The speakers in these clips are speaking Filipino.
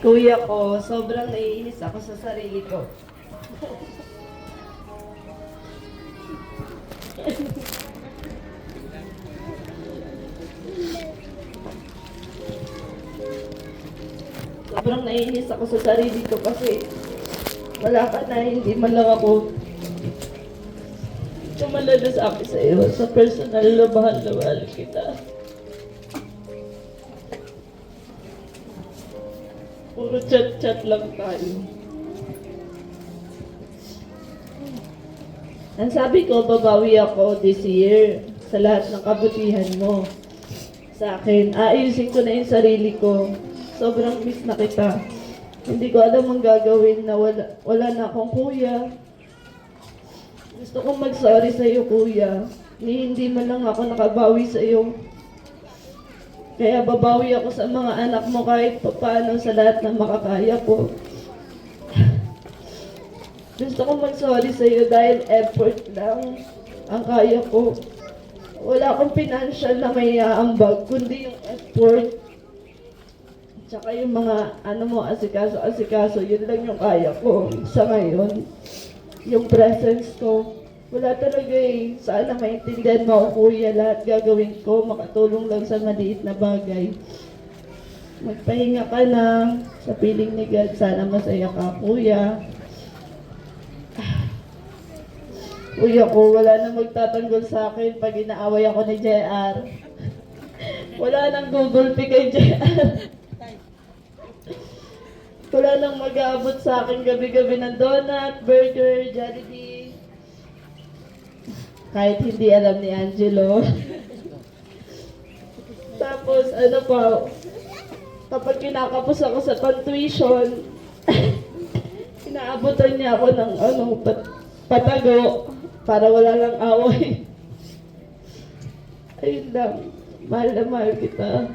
Kuya ko, sobrang naiinis ako sa sarili ko. Sobrang naiinis ako sa sarili ko kasi wala ka na, hindi man lang ako tumalalasabi sa iyo sa personal na mahal kita. Puro chat-chat lang tayo. Ang sabi ko, babawi ako this year sa lahat ng kabutihan mo sa akin. Aayusin ko na yung sarili ko. Sobrang miss na kita. Hindi ko alam ang gagawin na wala na akong kuya. Gusto kong mag-sorry sa iyo, kuya. Hindi man lang ako nakabawi sa iyo. Kaya babawi ako sa mga anak mo kahit paano sa lahat ng makakaya ko. Gusto kong mag-sorry sa iyo dahil effort lang ang kaya ko. Wala akong financial na may aambag, kundi yung effort. Tsaka yung mga asikaso, yun lang yung kaya ko sa ngayon. Yung presence ko. Wala talaga eh. Sana maintindihan mo ako, kuya. Lahat gagawin ko, makatulong lang sa maliit na bagay. Magpahinga ka na sa piling ni God. Sana masaya ka, kuya. Kuya ko, wala nang magtatanggol sa akin pag inaaway ako ni JR. Wala nang gugulpi kay JR. Wala nang mag-aabot sa akin gabi-gabi ng donut, burger, Jollibee. Kahit hindi alam ni Angelo. Tapos, kapag kinakapos ako sa tuition, inaabotan niya ako ng patago para wala lang away. Ayun lang. Mahal na mahal kita.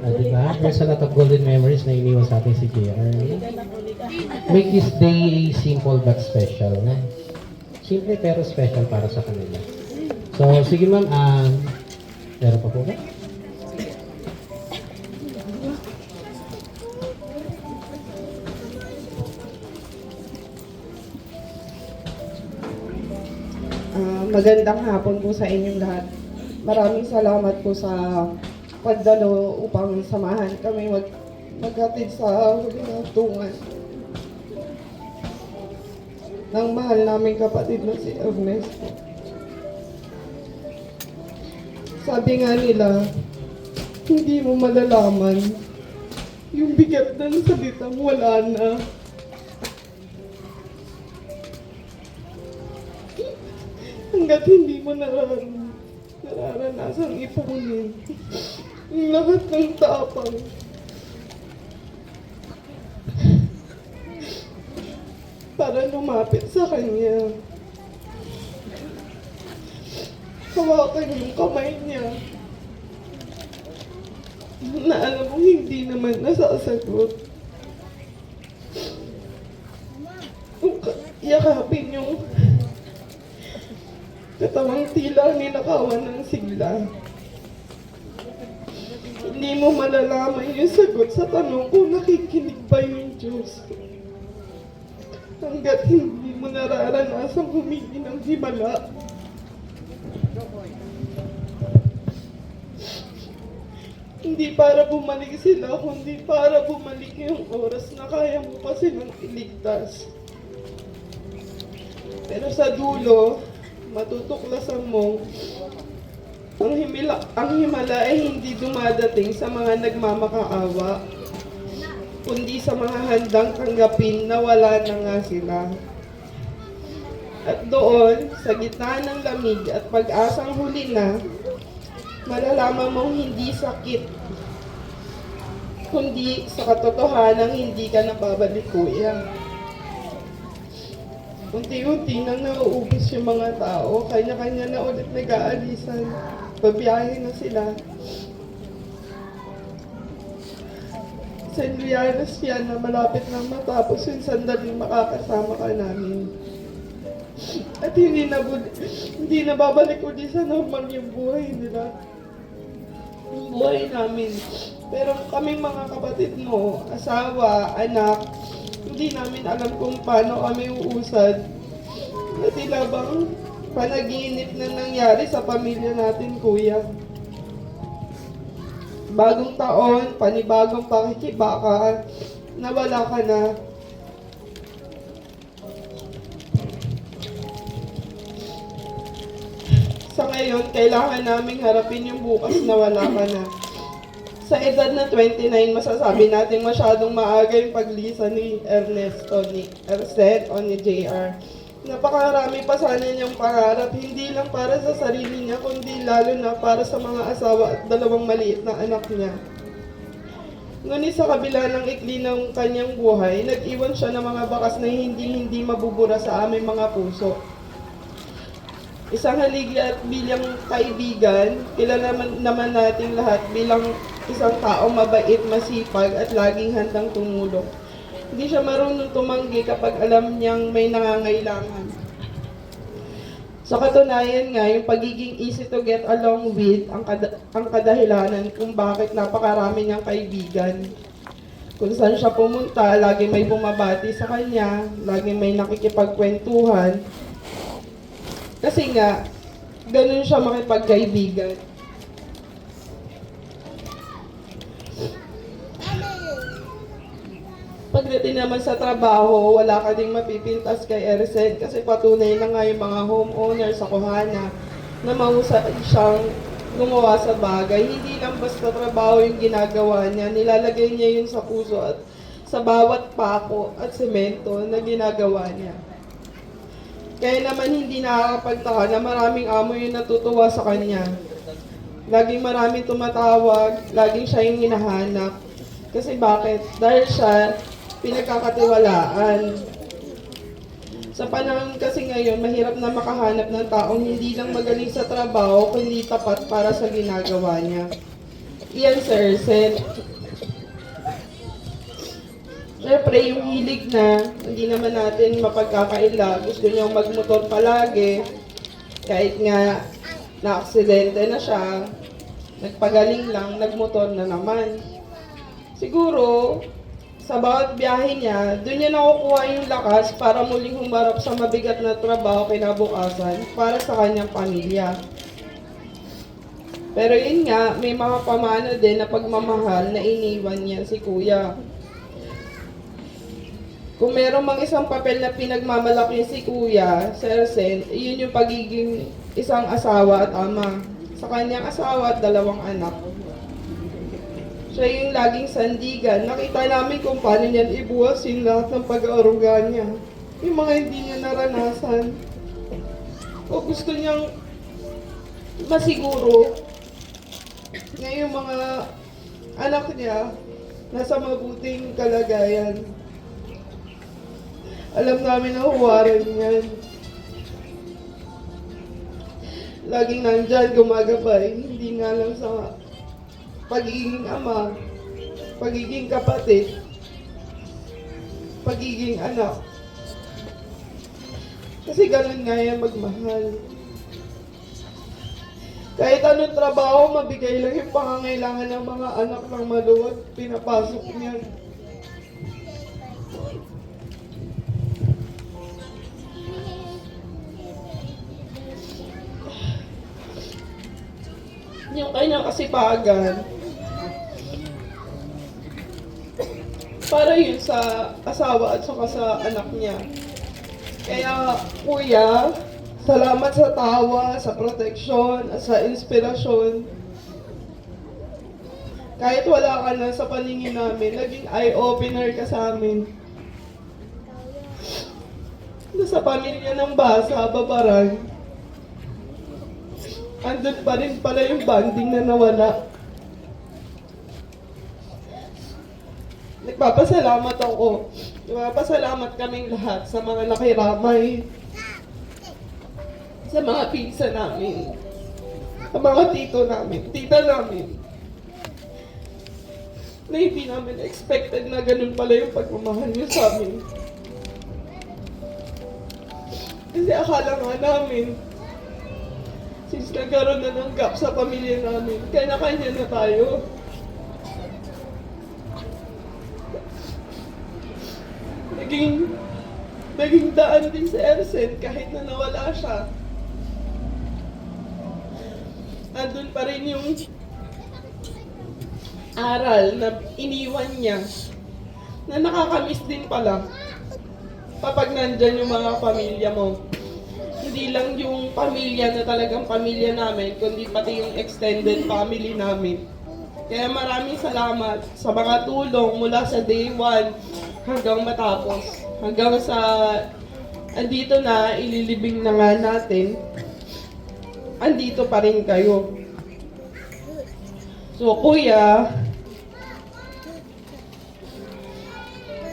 Diba? There's a lot of golden memories na iniwan sa atin si JR. Make this day simple but special. Na? Simple pero special para sa kanila. So, sige ma'am, meron pa po ba? Magandang hapon po sa inyong lahat. Maraming salamat po sa pagdalo upang samahan kami maghatid sa tungan ng mahal naming kapatid na si Ernesto. Sabi nga nila, hindi mo malalaman yung bigat ng salitang wala na. Hanggat hindi mo nararanasang ipunin yung lahat ng tapang. Para lumapit sa kanya. Hawakan yung kamay niya. Na alam mo hindi naman nasasagot. Yakapin yung katawang tila ninakawan ng sigla. Hindi mo malalaman yung sagot sa tanong kung nakikinig ba yung Diyos. Hanggat hindi mo nararanasang humingi ng himala. Hindi para bumalik sila, kundi para bumalik yung oras na kaya mo pa silang iligtas. Pero sa dulo, matutuklasan mo, ang himala ay hindi dumadating sa mga nagmamakaawa, kundi sa mga handang tanggapin na wala na nga sila. At doon, sa gitna ng lamig at pag-asang huli na, malalaman mong hindi sakit, kundi sa katotohanan hindi ka nababalik, kuya. Unti-unti nang nauubos yung mga tao, kanya-kanya na ulit nag-aalisan. Babiyahe na sila. St. Lianas yan na malapit na matapos yung sandaling makakasama ka namin. At hindi na babalik ulit sa normal yung buhay nila. yung buhay namin. Pero kami mga kapatid mo, asawa, anak, hindi namin alam kung paano kami uusad. Na tila bang panaginip na nangyari sa pamilya natin, kuya. Bagong taon, panibagong pakikibaka, nawala ka na. Sa ngayon, kailangan naming harapin yung bukas na wala ka na. Sa edad na 29, masasabi natin masyadong maaga yung paglisa ni Ernesto, ni Ercet o ni JR. Napakarami pa sana niyang pangarap, hindi lang para sa sarili niya, kundi lalo na para sa mga asawa at dalawang maliit na anak niya. Ngunit sa kabila ng ikli ng kanyang buhay, nag-iwan siya ng mga bakas na hindi mabubura sa aming mga puso. Isang haligi at bilang kaibigan, kilala naman nating lahat bilang isang taong mabait, masipag at laging handang tumulong. Hindi siya marunong tumanggi kapag alam niyang may nangangailangan. Sa katunayan nga, yung pagiging easy to get along with ang kadahilanan kung bakit napakarami niyang kaibigan. Kung saan siya pumunta, lagi may bumabati sa kanya, lagi may nakikipagkwentuhan. Kasi nga, ganun siya makipagkaibigan. Pagdating naman sa trabaho, wala ka ding mapipintas kay Ercet kasi patunay na nga yung mga homeowner sa Kohana na mahusay siyang gumawa sa bagay. Hindi lang basta trabaho yung ginagawa niya, nilalagay niya yun sa puso at sa bawat pako at semento na ginagawa niya. Kaya naman hindi nakakapagtaka na maraming amo yung natutuwa sa kanya. Laging maraming tumatawag, laging siya yung hinahanap. Kasi bakit? Dahil siya pinagkakatiwalaan. Sa panahon kasi ngayon, mahirap na makahanap ng taong hindi lang magaling sa trabaho, kundi tapat para sa ginagawa niya. Iyan, Sir Sen. Siyempre, yung hilig na, hindi naman natin mapagkakaila. Gusto niyang magmotor palagi. Kahit nga na-aksidente na siya, nagpagaling lang, nagmotor na naman. Siguro, sa bawat biyahe niya, doon niya nakukuha yung lakas para muling humarap sa mabigat na trabaho kinabukasan para sa kanyang pamilya. Pero yun nga, may mga pamana din na pagmamahal na iniwan niya si Kuya. Kung meron mang isang papel na pinagmamalaki si Kuya, Sir Sen, yun yung pagiging isang asawa at ama. Sa kanyang asawa at dalawang anak. Siya yung laging sandigan. Nakita namin kung paano niyan ibuwasin lahat ng pag-aaruga niya. Yung mga hindi niya naranasan. O gusto niyang masiguro na yung mga anak niya nasa mabuting kalagayan. Alam namin na huwaran yan. Laging nandyan, gumagabay. Hindi nga lang sa pagiging ama, pagiging kapatid, pagiging anak. Kasi ganun nga yan magmahal. Kahit anong trabaho, mabigay lang yung pangangailangan ng mga anak ng maluwag, pinapasok niyan. Yung kanyang kasipagan, para yun sa asawa at saka sa anak niya. Kaya, Kuya, salamat sa tawa, sa proteksyon, at sa inspirasyon. Kahit wala ka na sa paningin namin, naging eye-opener ka sa amin. Sa pamilya ng Basa, Babarang, andun pa rin pala yung bonding na nawala. Nagpapasalamat ako. Nagpapasalamat kaming lahat sa mga nakiramay. Sa mga pinsa namin. Sa mga tito namin, tita namin. Na hindi namin expected na ganun pala yung pagmamahal niyo sa amin. Kasi akala nga namin, Since nagkaroon na ng gap sa pamilya namin, kanya-kanya na tayo. Naging daan din si Ersen kahit na nawala siya. Andun pa rin yung aral na iniwan niya na nakakamiss din pala kapag nandyan yung mga pamilya mo. Hindi lang yung pamilya na talagang pamilya namin, kundi pati yung extended family namin. Kaya maraming salamat sa mga tulong mula sa day 1 hanggang matapos. Hanggang sa andito na, ililibing na nga natin, andito pa rin kayo. So, kuya,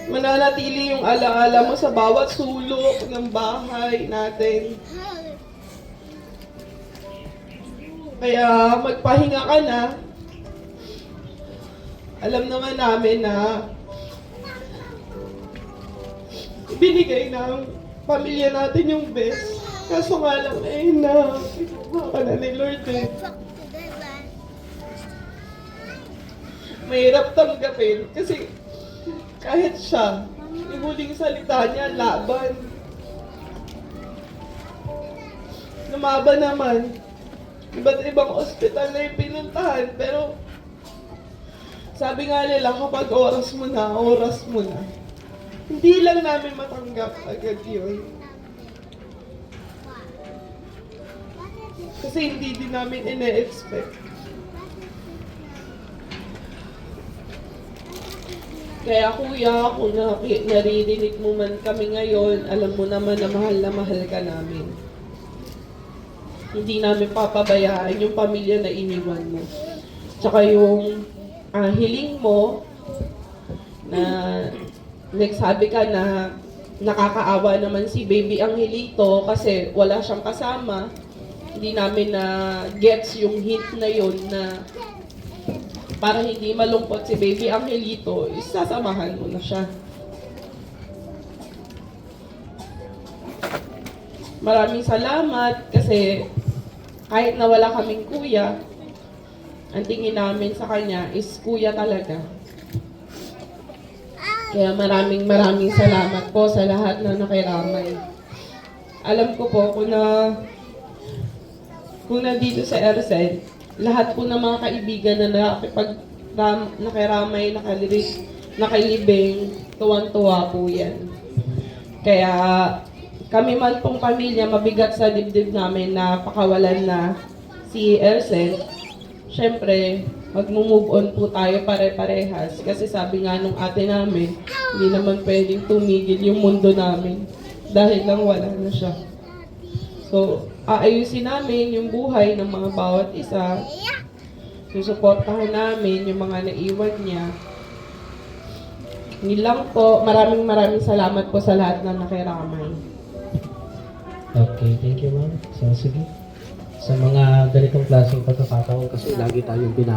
mananatili yung alaala mo sa bawat sulok ng bahay natin. Kaya magpahinga ka na. Alam naman namin na binigay ng pamilya natin yung best. Kaso nga lang na kinuha ka na ni Lord eh. Mahirap tanggapin kasi kahit siya, yung huling salita niya, laban. Lumaban naman. Iba't ibang ospital na yung pinuntahan, pero sabi nga nila, kapag oras mo na, oras mo na. Hindi lang namin matanggap agad yun. Kasi hindi din namin ine-expect. Kaya kuya, kung naririnig mo man kami ngayon, alam mo naman na mahal ka namin. Hindi namin papabayaan yung pamilya na iniwan mo. Tsaka yung hiling mo na nagsabi ka na nakakaawa naman si Baby Angelito kasi wala siyang kasama. Hindi namin na gets yung hint na yun na para hindi malungkot si Baby Angelito, isasamahan mo na siya. Maraming salamat kasi kahit na wala kaming kuya, ang tingin namin sa kanya is kuya talaga. Kaya maraming salamat po sa lahat na nakiramay. Alam ko po kung nandito sa Ersen, lahat po ng mga kaibigan na nakiramay, nakilibing, tuwang-tuwa po yan. Kaya kami man pong pamilya, mabigat sa dibdib namin na pakawalan na si Ersen. Siyempre, mag-move on po tayo pare-parehas. Kasi sabi nga nung ate namin, hindi naman pwedeng tumigil yung mundo namin dahil lang wala na siya. So, aayusin namin yung buhay ng mga bawat isa. Susuportahan namin yung mga naiwan niya. Hindi lang po, maraming salamat po sa lahat na nakiramay. Okay, thank you ma'am. So sige. Sa mga ganitong klaseng pagkakataon kasi lagi tayong